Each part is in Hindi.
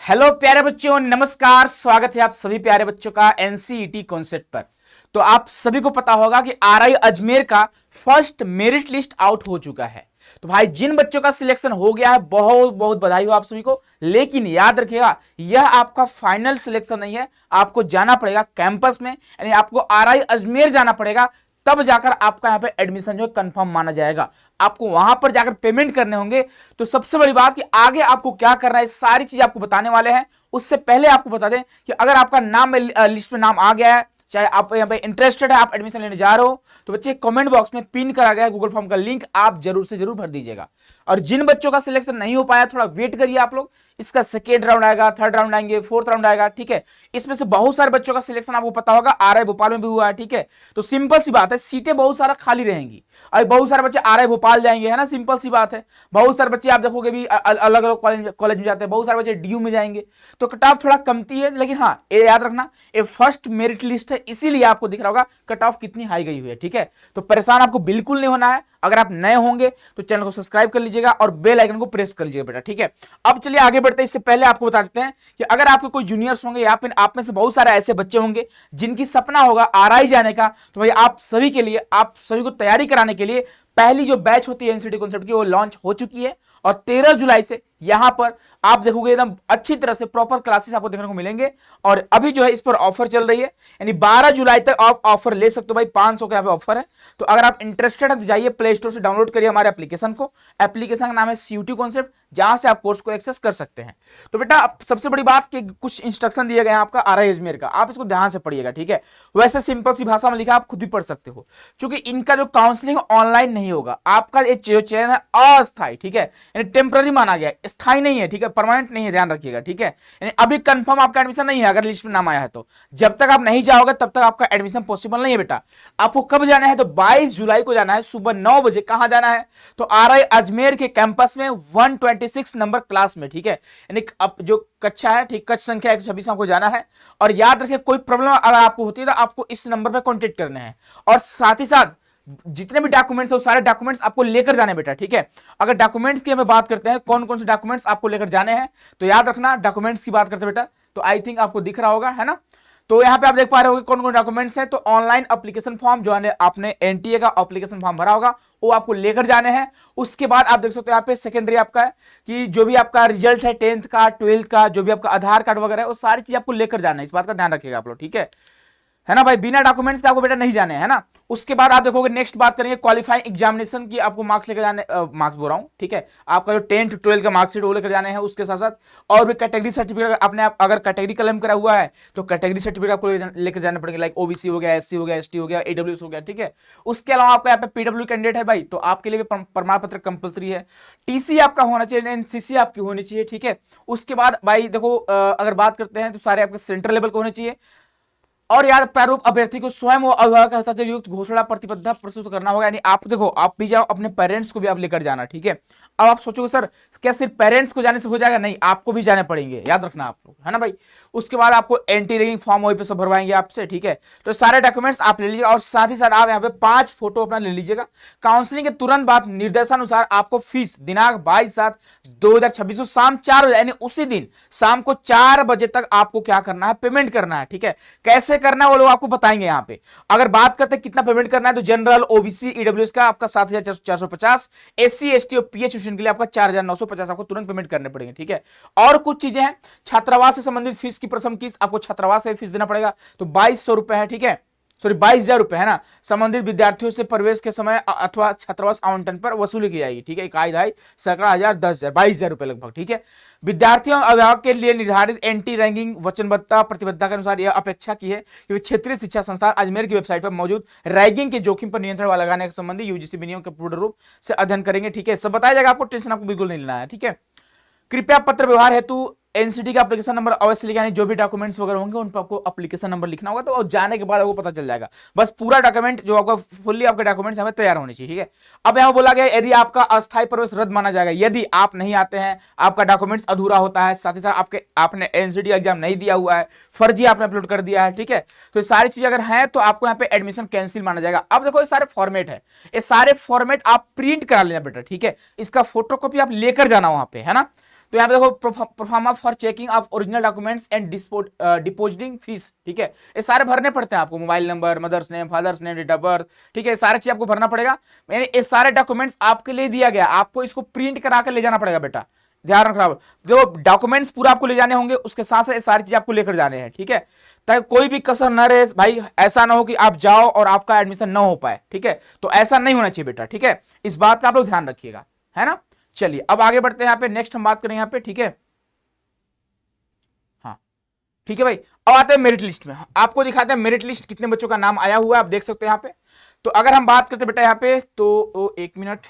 हेलो प्यारे बच्चों, नमस्कार। स्वागत है आप सभी प्यारे बच्चों का एनसीईटी कॉन्सेप्ट पर। तो आप सभी को पता होगा कि आरआई अजमेर का फर्स्ट मेरिट लिस्ट आउट हो चुका है। तो भाई जिन बच्चों का सिलेक्शन हो गया है, बहुत बहुत बधाई हो आप सभी को। लेकिन याद रखिएगा, यह आपका फाइनल सिलेक्शन नहीं है। आपको जाना पड़ेगा कैंपस में, यानी आपको आरआई अजमेर जाना पड़ेगा, तब जाकर आपका यहां पे एडमिशन जो है कंफर्म माना जाएगा। आपको वहां पर जाकर पेमेंट करने होंगे। तो सबसे बड़ी बात कि आगे आपको क्या करना है, सारी चीज आपको बताने वाले हैं। उससे पहले आपको बता दें कि अगर आपका नाम लिस्ट में नाम आ गया है, चाहे आप यहाँ पे इंटरेस्टेड है, आप एडमिशन लेने जा रहे हो, तो बच्चे कमेंट बॉक्स में पिन करा गया है गूगल फॉर्म का लिंक, आप जरूर से जरूर भर दीजिएगा। और जिन बच्चों का सिलेक्शन नहीं हो पाया, थोड़ा वेट करिए आप लोग। इसका सेकेंड राउंड आएगा, थर्ड राउंड आएंगे, फोर्थ राउंड आएगा, ठीक है। इसमें से बहुत सारे बच्चों का सिलेक्शन आपको पता होगा आरआई भोपाल में भी हुआ है, ठीक है। तो सिंपल सी बात है, सीटें बहुत सारा खाली रहेंगी और बहुत सारे बच्चे आरआई भोपाल जाएंगे, है ना। सिंपल सी बात है। बहुत सारे बच्चे आप देखोगे भी अलग अलग कॉलेज में जाते हैं, बहुत सारे बच्चे डीयू में जाएंगे। तो कट ऑफ थोड़ा कमती है, लेकिन हाँ ये याद रखना, ये फर्स्ट मेरिट लिस्ट है, इसीलिए आपको दिख रहा होगा कट ऑफ कितनी हाई गई हुई है, ठीक है। तो परेशान आपको बिल्कुल नहीं होना है। अगर आप नए होंगे तो चैनल को सब्सक्राइब कर लीजिएगा और बेल आइकन को प्रेस कर लीजिएगा बेटा, ठीक है। अब चलिए आगे बढ़ते हैं। इससे पहले आपको बता देते हैं कि अगर आपके कोई जूनियर्स होंगे या फिर आप में से बहुत सारे ऐसे बच्चे होंगे जिनकी सपना होगा आरआई जाने का, तो भाई आप सभी के लिए, आप सभी को तैयारी कराने के लिए पहली जो बैच होती है एनसीईटी कॉन्सेप्ट की, वो लॉन्च हो चुकी है। और 13 जुलाई से यहां पर आप देखोगे एकदम अच्छी तरह से प्रॉपर क्लासेस आपको देखने को मिलेंगे। और अभी जो है इस पर ऑफर चल रही है, यानी 12 जुलाई तक आप ऑफर ले सकते हो भाई। 500 का यहाँ पे ऑफर है। तो अगर आप इंटरेस्टेड है तो जाइए प्ले स्टोर से डाउनलोड करिए हमारे एप्लीकेशन को। एप्लीकेशन का नाम है सीयूटी कॉन्सेप्ट, जहां से आप कोर्स को एक्सेस कर सकते हैं। तो बेटा सबसे बड़ी बात कि कुछ इंस्ट्रक्शन दिए गए हैं आपका आरआई अजमेर का, आप इसको ध्यान से पढ़िएगा, ठीक है। वैसे सिंपल सी भाषा में लिखा, आप खुद भी पढ़ सकते हो, क्योंकि इनका जो काउंसलिंग ऑनलाइन नहीं होगा। आपका जो चयन है अस्थायी, ठीक है, यानी टेम्पररी माना गया, स्थायी नहीं है, ठीक है, परमानेंट नहीं है, ध्यान रखिएगा, ठीक है। यानी अभी कंफर्म आपका एडमिशन नहीं है। अगर लिस्ट में नाम आया है तो जब तक आप नहीं जाओगे तब तक आपका एडमिशन पॉसिबल नहीं है बेटा। आपको कब जाना है? तो 22 जुलाई को जाना है, सुबह 9 बजे। कहां जाना है? तो आरआई अजमेर के कैंपस में 126 नंबर क्लास में, ठीक है। यानी अब जो कक्षा है, ठीक, कक्ष संख्या 126 को जाना है। और याद रखिए, कोई प्रॉब्लम अगर आपको होती है तो आपको इस नंबर पर कॉन्टेक्ट करना है। और साथ ही साथ जितने भी डॉक्यूमेंट्स है वो सारे डॉक्यूमेंट्स आपको लेकर जाने बेटा, ठीक है। अगर डॉक्यूमेंट्स की हमें बात करते हैं, कौन कौन से डॉक्यूमेंट्स आपको लेकर जाने हैं, तो याद रखना डॉक्यूमेंट्स की बात करते हैं बेटा, तो आई थिंक आपको दिख रहा होगा, है ना। तो यहाँ पे आप देख पा रहे हो कौन कौन डॉक्यूमेंट्स हैं। तो ऑनलाइन एप्लीकेशन फॉर्म जो है, आपने एनटीए का एप्लीकेशन फॉर्म भरा होगा, वो आपको लेकर जाने हैं। उसके बाद आप देख सकते हो यहाँ पे सेकेंडरी आपका है कि जो भी आपका रिजल्ट है 10th का, 12th का, जो भी आपका आधार कार्ड वगैरह है, वो सारी चीज आपको लेकर जाना है। इस बात का ध्यान रखिएगा आप लोग, ठीक है ना भाई। बिना डॉक्यूमेंट्स के आपको बेटा नहीं जाने, है ना। उसके बाद आप देखोगे नेक्स्ट बात करेंगे क्वालिफाइंग एग्जामिनेशन की, आपको मार्क्स लेकर जाने, मार्क्स बोल रहा हूँ, ठीक है। आपका जो 10th 12th का मार्क्सिट वो लेकर जाने हैं। उसके साथ साथ और भी कैटेगरी सर्टिफिकेट, आपने अगर कैटेगरी क्लेम करा हुआ है तो कैटेगरी सर्टिफिकेट आपको लेकर जाने पड़ेंगे, लाइक ओबीसी हो गया, एससी हो गया, एसटी हो गया, ईडब्ल्यूएस हो गया, ठीक है। उसके अलावा आपका यहाँ पे पीडब्ल्यू कैंडिडेट है भाई, तो आपके लिए भी प्रमाण पत्र कंपलसरी है। टीसी आपका होना चाहिए, एनसीसी आपकी होनी चाहिए, ठीक है। उसके बाद भाई देखो, अगर बात करते हैं तो सारे आपके सेंट्रल लेवल के होने चाहिए। और यार प्रारूप अभ्यर्थी को स्वयं व अभिभावक के हस्ताक्षर युक्त घोषणा प्रतिबद्ध प्रस्तुत करना होगा। यानी आप देखो, आप भी जाओ, अपने पेरेंट्स को भी आप लेकर जाना, ठीक है। अब आप सोचोगे सर क्या सिर्फ पेरेंट्स को जाने से हो जाएगा? नहीं, आपको भी जाने पड़ेंगे, याद रखना आप लोग, है ना भाई। उसके बाद आपको एंटी रैगिंग फॉर्म वहीं पे सब भरवाएंगे आपसे, ठीक है। तो सारे डॉक्यूमेंट्स आप ले लीजिएगा और साथ ही साथ आप यहाँ पे 5 फोटो अपना ले लीजिएगा। काउंसलिंग के तुरंत बाद निर्देशानुसार आपको फीस दिनांक 22/7/2026 शाम 4 बजे, यानी उसी दिन शाम को 4 बजे तक आपको क्या करना है? पेमेंट करना है, ठीक है। कैसे करना है वो लोग आपको बताएंगे यहाँ पे। अगर बात करते हैं कितना पेमेंट करना है, तो जनरल, ओबीसी, ईडब्ल्यूएस का आपका 7,450, एससी एसटी और पीएच के लिए आपका 4,950 आपको तुरंत पेमेंट करने पड़ेंगे, ठीक है। और कुछ चीजें हैं, छात्रावास से संबंधित फीस की प्रथम किस्त आपको छात्रावास का फीस देना पड़ेगा, तो 2200 रुपए है, ठीक है। सॉरी 22,000 रुपए है ना। संबंधित विद्यार्थियों से प्रवेश के समय अथवा छात्रावास आवंटन पर वसूली की जाएगी, ठीक है। 1,000 सैकड़ा हजार 10,000 22,000 रुपए लगभग, ठीक है। विद्यार्थियों और अभिभावक के लिए निर्धारित एंटी रैंकिंग वचनबद्धता प्रतिबद्धता के अनुसार यह अपेक्षा की है कि क्षेत्रीय शिक्षा संस्थान अजमेर की वेबसाइट पर मौजूद रैगिंग के जोखिम पर नियंत्रण लगाने के संबंधी यूजीसी विनियम के पूर्ण रूप से अध्ययन करेंगे, ठीक है। सब बताया जाएगा आपको, टेंशन आपको बिल्कुल नहीं लेना है, ठीक है। कृपया पत्र व्यवहार हेतु एनसीटी का एप्लीकेशन नंबर अवश्य लिखा, जो भी डॉक्यूमेंट्स वगैरह होंगे उन पर आपको एप्लीकेशन नंबर लिखना होगा। तो और जाने के बाद आपको पता चल जाएगा। बस पूरा डॉक्यूमेंट जो आपका फुल्ली आपके डॉक्यूमेंट्स हमें तैयार होने चाहिए, ठीक है। अब यहाँ बोला गया यदि आपका अस्थायी प्रवेश रद्द माना जाएगा, यदि आप नहीं आते हैं, आपका डॉक्यूमेंट्स अधूरा होता है, साथ ही साथ आपने एनसीटी एग्जाम नहीं दिया हुआ है, फर्जी आपने अपलोड कर दिया है, ठीक है। तो ये सारी चीज अगर है तो आपको यहाँ पे एडमिशन कैंसिल माना जाएगा। अब देखो ये सारे फॉर्मेट है, ये सारे फॉर्मेट आप प्रिंट करा लेना बेटा, ठीक है। इसका फोटोकॉपी आप लेकर जाना वहां पे, है ना। तो यहाँ पे देखो proforma for checking of original documents and depositing fees, ठीक है, ये सारे भरने पड़ते हैं आपको, mobile number, mother's name, father's name, date of birth, ठीक है, सारे चीज आपको भरना पड़ेगा। यानी ये सारे डॉक्यूमेंट्स आपके लिए दिया गया, आपको इसको प्रिंट करा कर ले जाना पड़ेगा बेटा, ध्यान रखना। जो डॉक्यूमेंट्स पूरा आपको ले जाने होंगे, उसके साथ साथ सारी चीज आपको लेकर जाने हैं, ठीक है, ताकि कोई भी कसर न रहे भाई, ऐसा ना हो कि आप जाओ और आपका एडमिशन ना हो पाए, ठीक है, तो ऐसा नहीं होना चाहिए बेटा, ठीक है, इस बात का आप लोग ध्यान रखिएगा, है ना। चलिए अब आगे बढ़ते हैं, यहाँ पे नेक्स्ट हम बात करें यहाँ पे, ठीक है, हाँ ठीक है भाई। अब आते हैं मेरिट लिस्ट में, आपको दिखाते हैं मेरिट लिस्ट कितने बच्चों का नाम आया हुआ है, आप देख सकते हैं यहाँ पे। तो अगर हम बात करते हैं बेटा यहाँ पे, तो एक मिनट,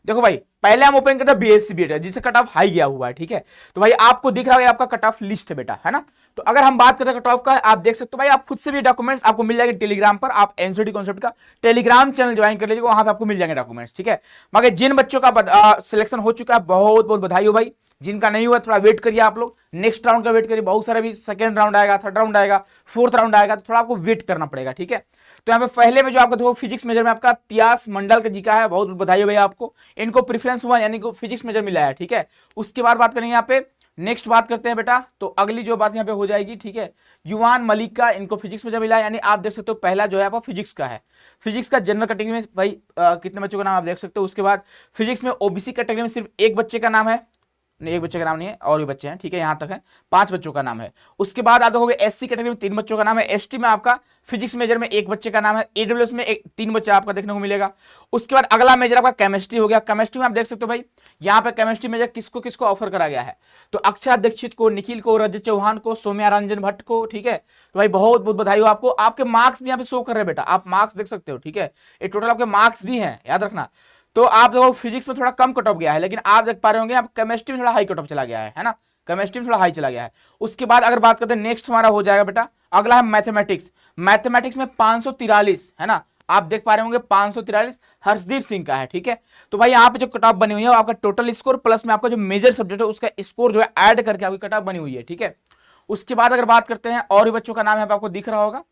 देखो भाई पहले हम ओपन करते हैं बीएससी बीएड जिससे कट ऑफ हाई गया हुआ है, ठीक है, तो भाई आपको दिख रहा है आपका कट ऑफ लिस्ट है बेटा, है ना। तो अगर हम बात करते हैं कट ऑफ का, आप देख सकते हो भाई, आप खुद से भी डॉक्यूमेंट्स आपको मिल जाएंगे टेलीग्राम पर, आप एनसीईआरटी कॉन्सेप्ट का टेलीग्राम चैनल ज्वाइन कर लीजिएगा, वहां पे आपको मिल जाएंगे डॉक्यूमेंट्स, ठीक है। मगर जिन बच्चों का सिलेक्शन हो चुका है, बहुत बहुत बधाई हो भाई, जिनका नहीं हुआ थोड़ा वेट करिए आप लोग, नेक्स्ट राउंड का वेट करिए, बहुत सारा भी सेकंड राउंड आएगा, थर्ड राउंड आएगा, फोर्थ राउंड आएगा, तो थोड़ा आपको वेट करना पड़ेगा, ठीक है। तो यहाँ पे पहले में जो आपका देखो फिजिक्स मेजर में आपका त्यास मंडल का जी का है, बहुत बहुत बधाई हो भैया आपको, इनको प्रेफरेंस हुआ यानी कि फिजिक्स मेजर मिला है, ठीक है। उसके बाद बात करेंगे यहाँ पे, नेक्स्ट बात करते हैं बेटा, तो अगली जो बात यहाँ पे हो जाएगी, ठीक है, युवान मलिक का, इनको फिजिक्स मेजर मिला है, यानी आप देख सकते हो पहला जो है आपका फिजिक्स का है, फिजिक्स का जनरल कैटेगरी में भाई कितने बच्चों का नाम आप देख सकते हो। उसके बाद फिजिक्स में ओबीसी कैटेगरी में सिर्फ एक बच्चे का नाम है, नहीं एक बच्चे का नाम नहीं है, और भी बच्चे हैं, ठीक है, यहां तक है 5 बच्चों का नाम है। उसके बाद आप देखोगे एससी कैटेगरी में 3 बच्चों का नाम है, एसटी में आपका फिजिक्स मेजर में 1 बच्चे का नाम है, ईडब्ल्यूएस में 3 बच्चा आपका देखने को मिलेगा। उसके बाद अगला मेजर आपका केमिस्ट्री हो गया, केमिस्ट्री में आप देख सकते हो भाई, यहाँ पे केमिस्ट्री मेजर किसको किसको ऑफर करा गया है, तो अक्षय दीक्षित को, निखिल को, रजत चौहान को, सौम्या रंजन भट्ट को, ठीक है। तो भाई बहुत बहुत बधाई हो आपको, आपके मार्क्स भी यहाँ पे शो कर रहे हैं बेटा, आप मार्क्स देख सकते हो, ठीक है, ये टोटल आपके मार्क्स भी हैं, याद रखना। तो आप देखो फिजिक्स में थोड़ा कम कट ऑफ गया है, लेकिन आप देख पा रहे होंगे आप केमिस्ट्री में थोड़ा हाई कट ऑफ चला गया है ना, केमिस्ट्री में थोड़ा हाई चला गया है। उसके बाद अगर बात करते हैं नेक्स्ट हमारा हो जाएगा बेटा, अगला है मैथमेटिक्स, मैथमेटिक्स में 543 है ना, आप देख पा रहे होंगे 543 हर्षदीप सिंह का है, ठीक है। तो भाई यहाँ पे जो कट ऑफ बनी हुई है आपका टोटल स्कोर प्लस में आपका जो मेजर सब्जेक्ट है उसका स्कोर जो है ऐड करके आपकी कट ऑफ बनी हुई है, ठीक है। उसके बाद अगर बात करते हैं और भी बच्चों का नाम यहाँ पे आपको दिख रहा होगा,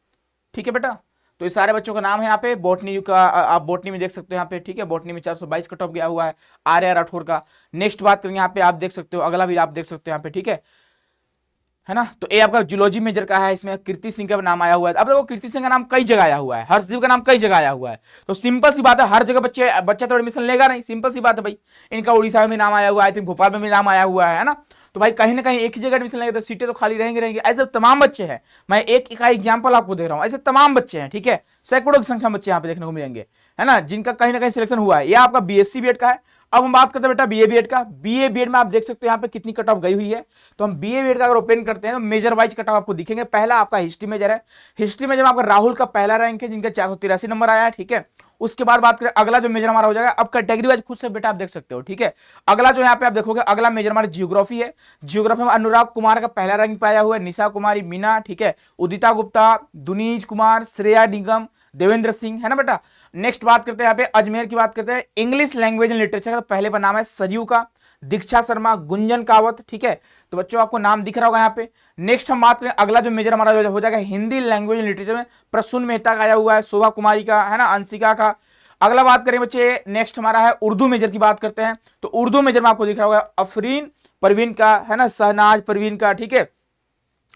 ठीक है बेटा, तो ये सारे बच्चों का नाम है यहाँ पे, बोटनी का आप बोटनी में देख सकते हो यहाँ पे, ठीक है, बोटनी में 422 कट ऑफ गया हुआ है आर्या राठौर का। नेक्स्ट बात करेंगे यहाँ पे, आप देख सकते हो अगला भी आप देख सकते हो यहाँ पे, ठीक है ना। तो ये आपका जूलॉजी मेजर का है, इसमें कीर्ति सिंह का नाम आया हुआ है। अब देखो कीर्ति सिंह का नाम कई जगह आया हुआ है, हर्षदीप का नाम कई जगह आया हुआ है, तो सिंपल सी बात है हर जगह बच्चा तो एडमिशन लेगा नहीं, सिंपल सी बात है भाई। इनका उड़ीसा में भी नाम आया हुआ है, आई थिंक भोपाल में भी नाम आया हुआ है ना, तो भाई कहीं ना कहीं एक ही जगह एडमिशन लेंगे तो सीटें तो खाली रहेंगे। ऐसे तमाम बच्चे हैं, मैं एक का एग्जाम्पल आपको दे रहा हूँ, ऐसे तमाम बच्चे हैं, ठीक है, सैकड़ों की संख्या में बच्चे यहाँ पे देखने को मिलेंगे, है ना, जिनका कहीं ना कहीं सिलेक्शन हुआ है। यह आपका बीएससी बीएड का है। अब हम बात करते हैं बेटा बीए बीएड का, बीए बीएड में आप देख सकते हो यहाँ पे कितनी कट ऑफ गई हुई है। तो हम बीए बीएड का अगर ओपन करते हैं तो मेजर वाइज कट ऑफ आपको दिखेंगे। पहला आपका हिस्ट्री मेजर है, हिस्ट्री मेजर में आपका राहुल का पहला रैंक है, जिनका 483 नंबर आया है, ठीक है। उसके बाद बात करें अगला जो मेजर हमारा हो जाएगा, अब कैटेगरी वाइज खुद से बेटा आप देख सकते हो, ठीक है। अगला जो यहाँ पे आप देखोगे अगला मेजर हमारा जियोग्राफी है, जियोग्राफी में अनुराग कुमार का पहला रैंक पाया हुआ है, निशा कुमारी मीना, ठीक है, उदिता गुप्ता, दुनीज कुमार, श्रेया निगम, देवेंद्र सिंह, है ना बेटा। नेक्स्ट बात करते हैं यहाँ पे अजमेर की बात करते हैं, इंग्लिश लैंग्वेज एंड लिटरेचर का पहले पर नाम है सरयू का, दीक्षा शर्मा, गुंजन कावत, ठीक है। तो बच्चों आपको नाम दिख रहा होगा यहाँ पे। नेक्स्ट हम बात करें अगला जो मेजर हमारा हो जाएगा हिंदी लैंग्वेज एंड लिटरेचर में प्रसून मेहता का आया हुआ है, शोभा कुमारी का, है ना, अंशिका का। अगला बात करें बच्चे नेक्स्ट हमारा है उर्दू मेजर की बात करते हैं, तो उर्दू मेजर में आपको दिख रहा होगा अफरीन परवीन का, है ना, शहनाज परवीन का, ठीक है।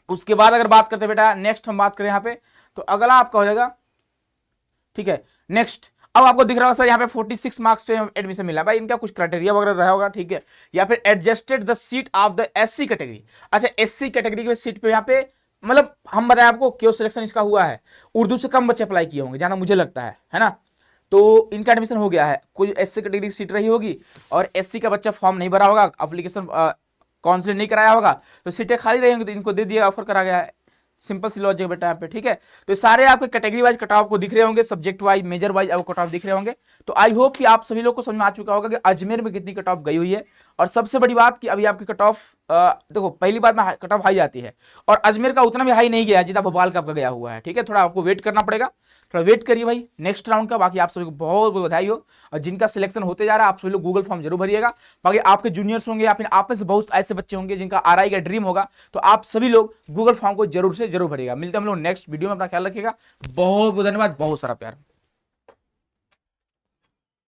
उसके बाद अगर बात करते हैं बेटा नेक्स्ट हम बात करें यहाँ पे, तो अगला आपका हो जाएगा, ठीक है। नेक्स्ट अब आपको दिख रहा होगा सर यहाँ पे 46 मार्क्स पे एडमिशन मिला, भाई इनका कुछ क्राइटेरिया वगैरह रहा होगा, ठीक है, या फिर adjusted the seat of the SC category. अच्छा एससी कैटेगरी के सीट पे यहाँ पे मतलब हम बताएं आपको क्यों सिलेक्शन इसका हुआ है, उर्दू से कम बच्चे अप्लाई किए होंगे जहां मुझे लगता है ना, तो इनका एडमिशन हो गया है। कोई एससी कैटेगरी की सीट रही होगी और एससी का बच्चा फॉर्म नहीं भरा होगा, एप्लीकेशन काउंसिलिंग नहीं कराया होगा, तो सीटें खाली रही होंगी, तो इनको दे दिया, ऑफर करा गया है। सिंपल सी लॉजिक बेटा यहाँ पे, ठीक है। तो सारे आपके कैटेगरी वाइज कट ऑफ को दिख रहे होंगे, सब्जेक्ट वाइज मेजर वाइज आपको कट ऑफ दिख रहे होंगे। तो आई होप कि आप सभी लोग को समझ में आ चुका होगा कि अजमेर में कितनी कट ऑफ गई हुई है। और सबसे बड़ी बात कि अभी आपकी कट ऑफ देखो पहली बार में कट ऑफ हाई आती है, और अजमेर का उतना भी हाई नहीं गया जितना भोपाल का आपका गया हुआ है, ठीक है। थोड़ा आपको वेट करना पड़ेगा, थोड़ा वेट करिए भाई नेक्स्ट राउंड का। बाकी आप सभी को बहुत बहुत बधाई हो, और जिनका सिलेक्शन होते जा रहा है आप सभी लोग गूगल फॉर्म जरूर भरिएगा। बाकी आपके जूनियर्स होंगे या फिर आप में से बहुत ऐसे बच्चे होंगे जिनका आरआई का ड्रीम होगा, तो आप सभी लोग गूगल फॉर्म को जरूर से जरूर भरिएगा। मिलते हैं हम लोग नेक्स्ट वीडियो में, अपना ख्याल रखिएगा। बहुत बहुत धन्यवाद, बहुत सारा प्यार।